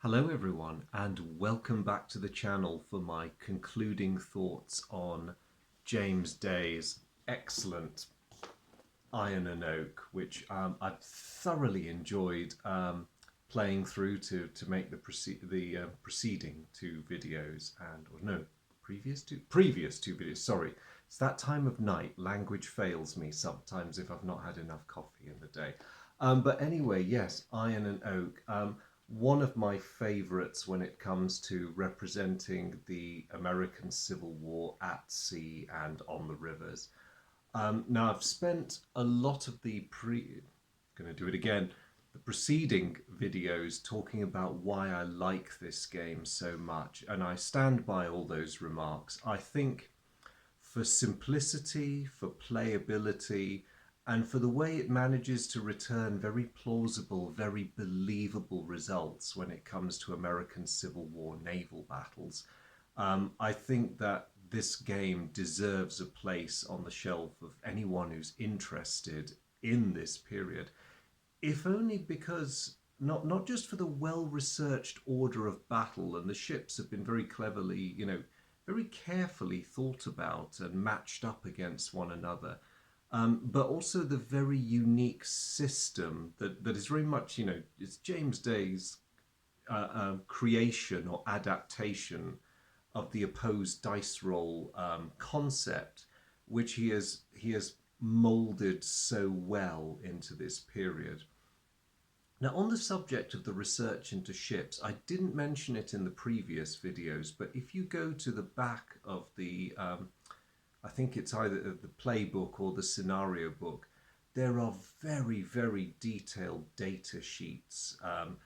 Hello everyone and welcome back to the channel for my concluding thoughts on James Day's excellent Iron and Oak, which I've thoroughly enjoyed playing through to make the preceding two videos or no, previous two videos. Sorry, it's that time of night. Language fails me sometimes if I've not had enough coffee in the day. But anyway, yes, Iron and Oak. One of my favorites when it comes to representing the American Civil War at sea and on the rivers. Now, I've spent a lot of going to do it again, the preceding videos talking about why I like this game so much, and I stand by all those remarks. I think for simplicity, for playability, and for the way it manages to return very plausible, very believable results when it comes to American Civil War naval battles. I think that this game deserves a place on the shelf of anyone who's interested in this period, if only because not just for the well-researched order of battle, and the ships have been very cleverly, very carefully thought about and matched up against one another, but also the very unique system that is very much, it's James Day's creation or adaptation of the opposed dice roll concept, which he has molded so well into this period. Now, on the subject of the research into ships, I didn't mention it in the previous videos, but if you go to the back of I think it's either the playbook or the scenario book, there are very, very detailed data sheets,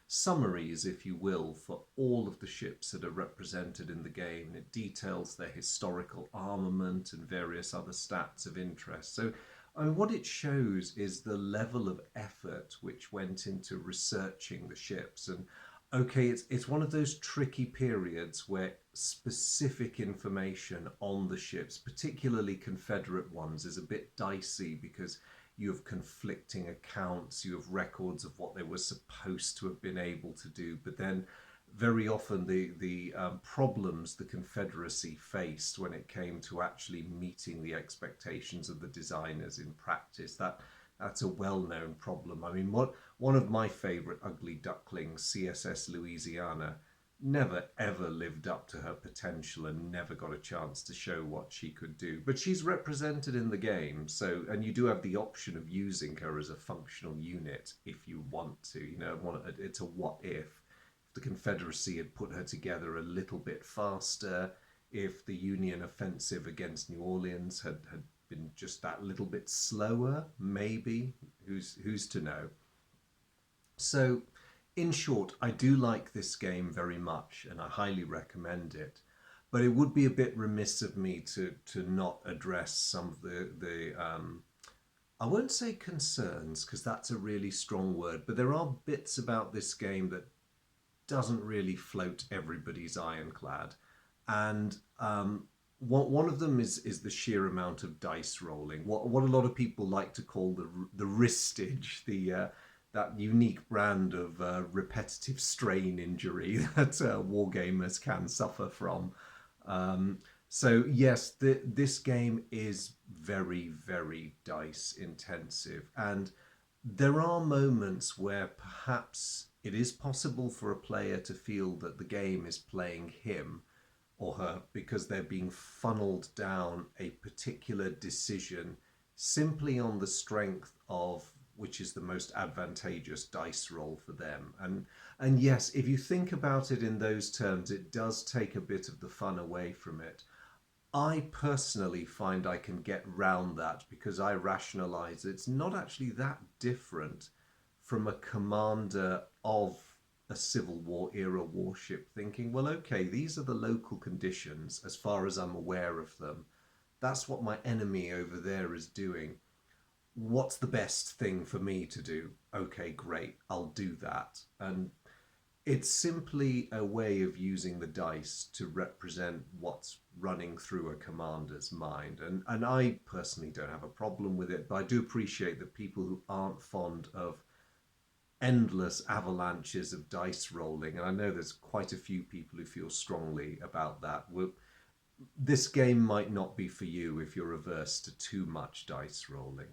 summaries, if you will, for all of the ships that are represented in the game. It details their historical armament and various other stats of interest. So, I mean, what it shows is the level of effort which went into researching the ships. And okay, it's one of those tricky periods where specific information on the ships, particularly Confederate ones, is a bit dicey because you have conflicting accounts, you have records of what they were supposed to have been able to do, but then very often the problems the Confederacy faced when it came to actually meeting the expectations of the designers in practice, that's a well-known problem. I mean, one of my favorite ugly ducklings, CSS Louisiana, never ever lived up to her potential and never got a chance to show what she could do. But she's represented in the game, so, and you do have the option of using her as a functional unit if you want to. It's a what if the Confederacy had put her together a little bit faster, if the Union offensive against New Orleans had been just that little bit slower, maybe. Who's to know? So, in short, I do like this game very much and I highly recommend it. But it would be a bit remiss of me to not address some of the I won't say concerns because that's a really strong word, but there are bits about this game that doesn't really float everybody's ironclad. And one of them is the sheer amount of dice rolling. What a lot of people like to call the ristage, that unique brand of repetitive strain injury that wargamers can suffer from. So yes, this game is very, very dice intensive, and there are moments where perhaps it is possible for a player to feel that the game is playing him or her because they're being funneled down a particular decision simply on the strength of which is the most advantageous dice roll for them. And yes, if you think about it in those terms, it does take a bit of the fun away from it. I personally find I can get round that because I rationalize it's not actually that different from a commander of a Civil War era warship thinking, well, okay, these are the local conditions as far as I'm aware of them. That's what my enemy over there is doing. What's the best thing for me to do? Okay, great, I'll do that. And it's simply a way of using the dice to represent what's running through a commander's mind. And I personally don't have a problem with it, but I do appreciate that people who aren't fond of endless avalanches of dice rolling. And I know there's quite a few people who feel strongly about that. This game might not be for you if you're averse to too much dice rolling.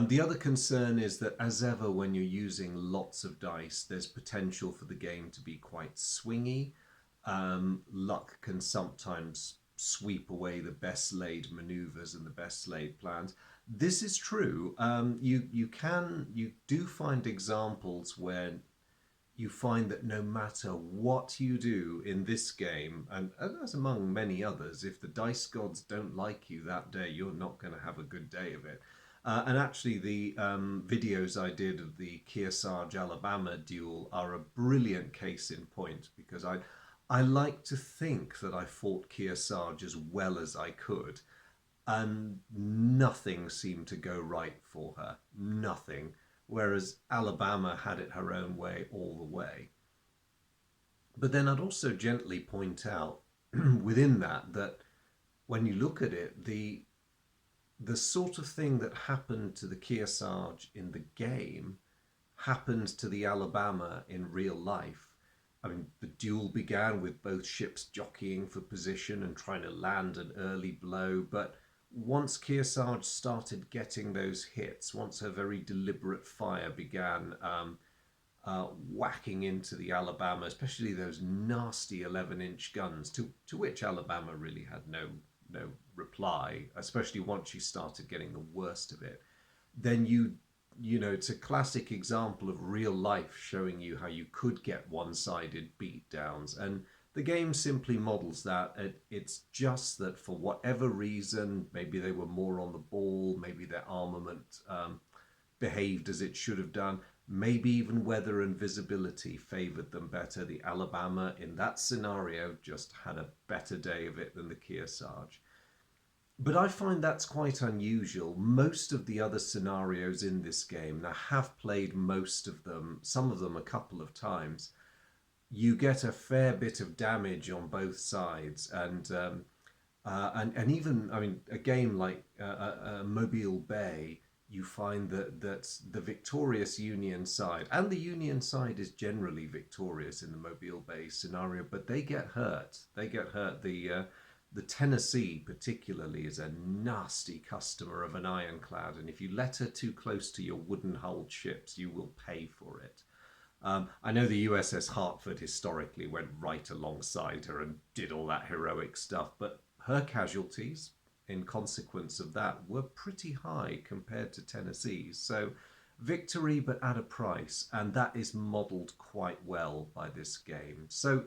The other concern is that, as ever, when you're using lots of dice, there's potential for the game to be quite swingy. Luck can sometimes sweep away the best laid maneuvers and the best laid plans. This is true. You do find examples where you find that no matter what you do in this game, and as among many others, if the dice gods don't like you that day, you're not going to have a good day of it. And actually, the videos I did of the Kearsarge Alabama duel are a brilliant case in point, because I like to think that I fought Kearsarge as well as I could, and nothing seemed to go right for her. Nothing. Whereas Alabama had it her own way all the way. But then I'd also gently point out within that when you look at it, the sort of thing that happened to the Kearsarge in the game happened to the Alabama in real life. I mean, the duel began with both ships jockeying for position and trying to land an early blow, but once Kearsarge started getting those hits, once her very deliberate fire began whacking into the Alabama, especially those nasty 11-inch guns, to which Alabama really had no reply, especially once she started getting the worst of it, then you know, it's a classic example of real life showing you how you could get one-sided beatdowns. And the game simply models that. It's just that for whatever reason, maybe they were more on the ball, maybe their armament behaved as it should have done, maybe even weather and visibility favored them better. The Alabama in that scenario just had a better day of it than the Kearsarge. But I find that's quite unusual. Most of the other scenarios in this game, and I have played most of them, some of them a couple of times, you get a fair bit of damage on both sides, and even, I mean, a game like Mobile Bay, you find that the victorious Union side, and the Union side is generally victorious in the Mobile Bay scenario, but they get hurt. They get hurt. The Tennessee, particularly, is a nasty customer of an ironclad, and if you let her too close to your wooden hulled ships, you will pay for it. I know the USS Hartford historically went right alongside her and did all that heroic stuff, but her casualties, in consequence of that, were pretty high compared to Tennessee's. So, victory, but at a price, and that is modelled quite well by this game. So,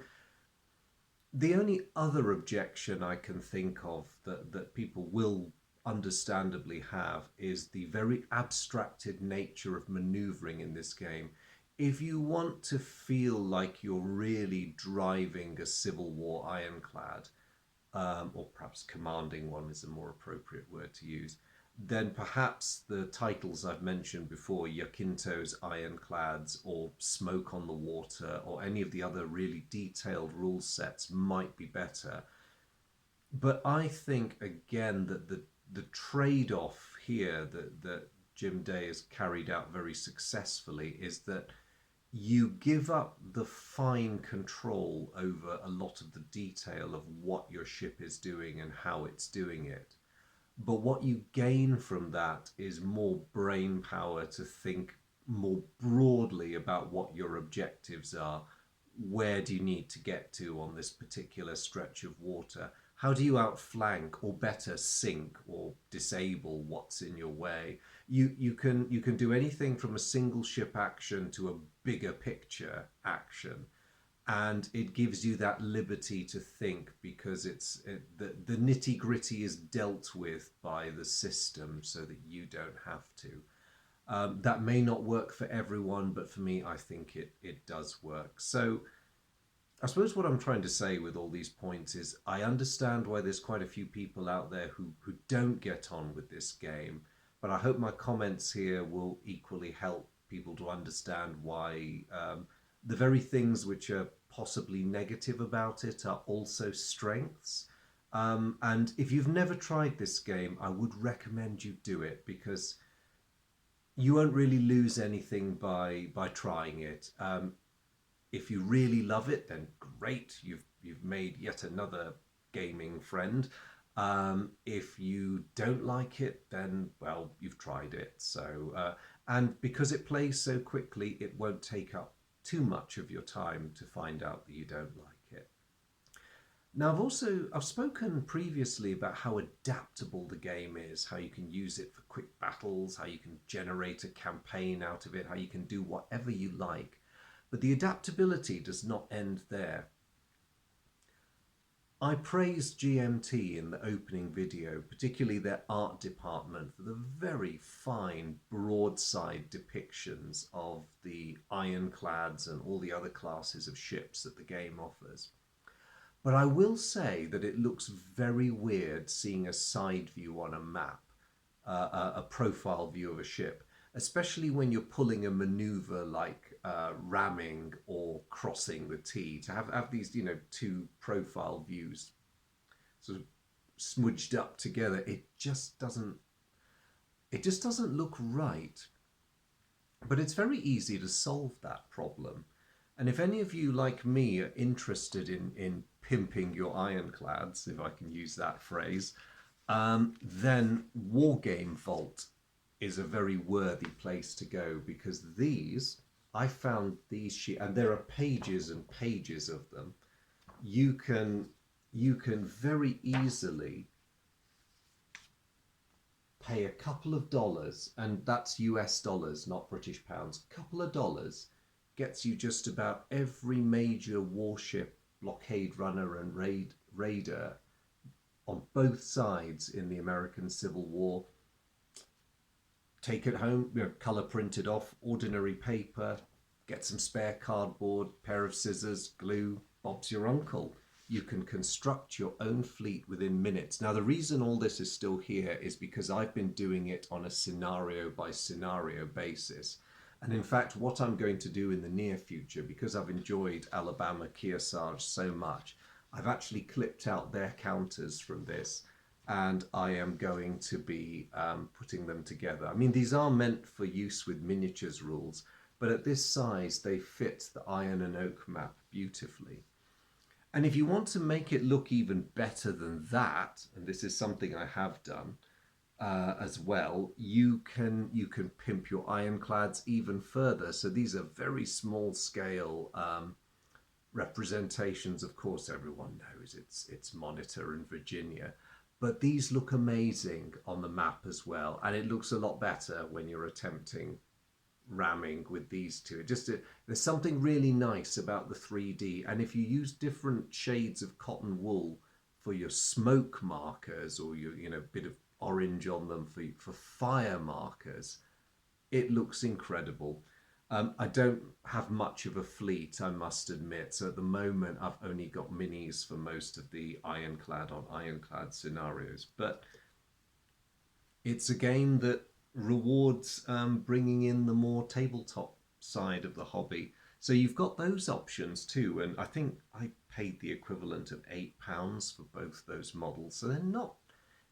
the only other objection I can think of that people will understandably have is the very abstracted nature of maneuvering in this game. If you want to feel like you're really driving a Civil War ironclad, or perhaps commanding one is a more appropriate word to use, then perhaps the titles I've mentioned before, Yakinto's Ironclads or Smoke on the Water, or any of the other really detailed rule sets might be better. But I think, again, that the trade-off here that Jim Day has carried out very successfully is that you give up the fine control over a lot of the detail of what your ship is doing and how it's doing it. But what you gain from that is more brain power to think more broadly about what your objectives are. Where do you need to get to on this particular stretch of water? How do you outflank, or better, sink or disable what's in your way? You can do anything from a single ship action to a bigger picture action, and it gives you that liberty to think, because the nitty gritty is dealt with by the system so that you don't have to. That may not work for everyone, but for me, I think it does work. So I suppose what I'm trying to say with all these points is I understand why there's quite a few people out there who don't get on with this game, but I hope my comments here will equally help people to understand why the very things which are possibly negative about it are also strengths. And if you've never tried this game, I would recommend you do it, because you won't really lose anything by trying it. If you really love it, then great, you've made yet another gaming friend. If you don't like it, then well, you've tried it. So and because it plays so quickly, it won't take up too much of your time to find out that you don't like it. Now, I've spoken previously about how adaptable the game is, how you can use it for quick battles, how you can generate a campaign out of it, how you can do whatever you like. But the adaptability does not end there. I praised GMT in the opening video, particularly their art department, for the very fine broadside depictions of the ironclads and all the other classes of ships that the game offers. But I will say that it looks very weird seeing a side view on a map, a profile view of a ship, especially when you're pulling a maneuver like ramming or crossing the T. To have these, two profile views sort of smudged up together, it just doesn't look right. But it's very easy to solve that problem. And if any of you, like me, are interested in pimping your ironclads, if I can use that phrase, then Wargame Vault is a very worthy place to go, because I found these sheets, and there are pages and pages of them. You can very easily pay a couple of dollars, and that's US dollars, not British pounds. A couple of dollars gets you just about every major warship, blockade runner, and raider on both sides in the American Civil War. Take it home, color printed off, ordinary paper, get some spare cardboard, pair of scissors, glue, Bob's your uncle. You can construct your own fleet within minutes. Now, the reason all this is still here is because I've been doing it on a scenario by scenario basis. And in fact, what I'm going to do in the near future, because I've enjoyed Alabama Kearsarge so much, I've actually clipped out their counters from this, and I am going to be putting them together. I mean, these are meant for use with miniatures rules, but at this size, they fit the Iron and Oak map beautifully. And if you want to make it look even better than that, and this is something I have done as well, you can pimp your ironclads even further. So these are very small scale representations. Of course, everyone knows it's Monitor and Virginia, but these look amazing on the map as well, and it looks a lot better when you're attempting ramming with these two. There's something really nice about the 3D, and if you use different shades of cotton wool for your smoke markers, or your bit of orange on them for fire markers, it looks incredible. I don't have much of a fleet, I must admit, so at the moment I've only got minis for most of the ironclad on ironclad scenarios, but it's a game that rewards bringing in the more tabletop side of the hobby. So you've got those options too, and I think I paid the equivalent of £8 for both those models. So they're not.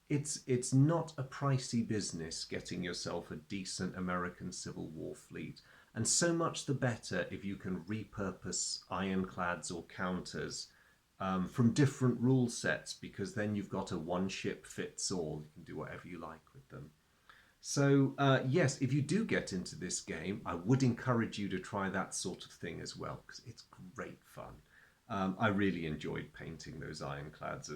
It's not a pricey business getting yourself a decent American Civil War fleet, and so much the better if you can repurpose ironclads or counters from different rule sets, because then you've got a one ship fits all. You can do whatever you like with them. So yes, if you do get into this game, I would encourage you to try that sort of thing as well, because it's great fun. I really enjoyed painting those ironclads,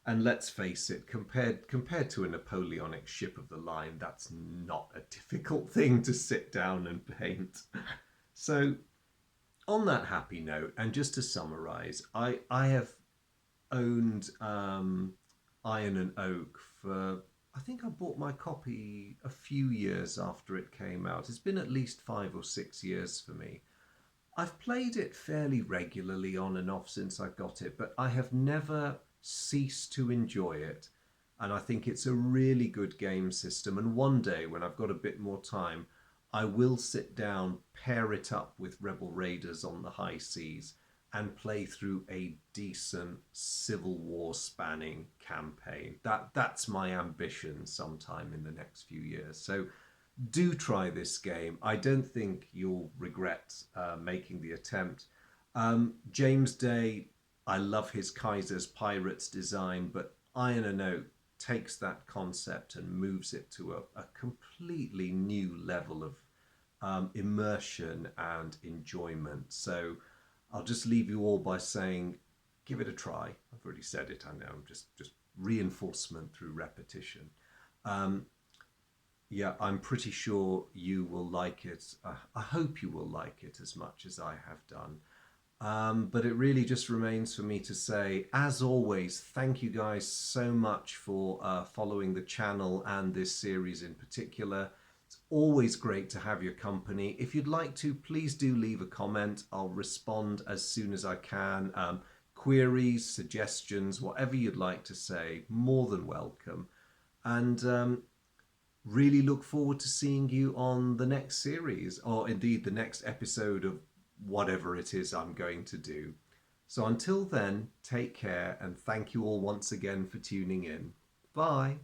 and let's face it, compared to a Napoleonic ship of the line, that's not a difficult thing to sit down and paint. So on that happy note, and just to summarize, I have owned Iron and Oak for, I think I bought my copy a few years after it came out. It's been at least 5 or 6 years for me. I've played it fairly regularly on and off since I got it, but I have never ceased to enjoy it. And I think it's a really good game system. And one day, when I've got a bit more time, I will sit down, pair it up with Rebel Raiders on the high seas, and play through a decent Civil War spanning campaign. That's my ambition sometime in the next few years. So Do try this game. I don't think you'll regret making the attempt. James Day, I love his Kaiser's Pirates design, but Iron and Oak takes that concept and moves it to a completely new level of immersion and enjoyment. So I'll just leave you all by saying, give it a try. I've already said it, I know, just reinforcement through repetition. Um, yeah, I'm pretty sure you will like it. I hope you will like it as much as I have done. But it really just remains for me to say, as always, thank you guys so much for following the channel and this series in particular. It's always great to have your company. If you'd like to, please do leave a comment. I'll respond as soon as I can. Queries, suggestions, whatever you'd like to say, more than welcome. And really look forward to seeing you on the next series, or indeed the next episode of whatever it is I'm going to do. So until then, take care and thank you all once again for tuning in. Bye.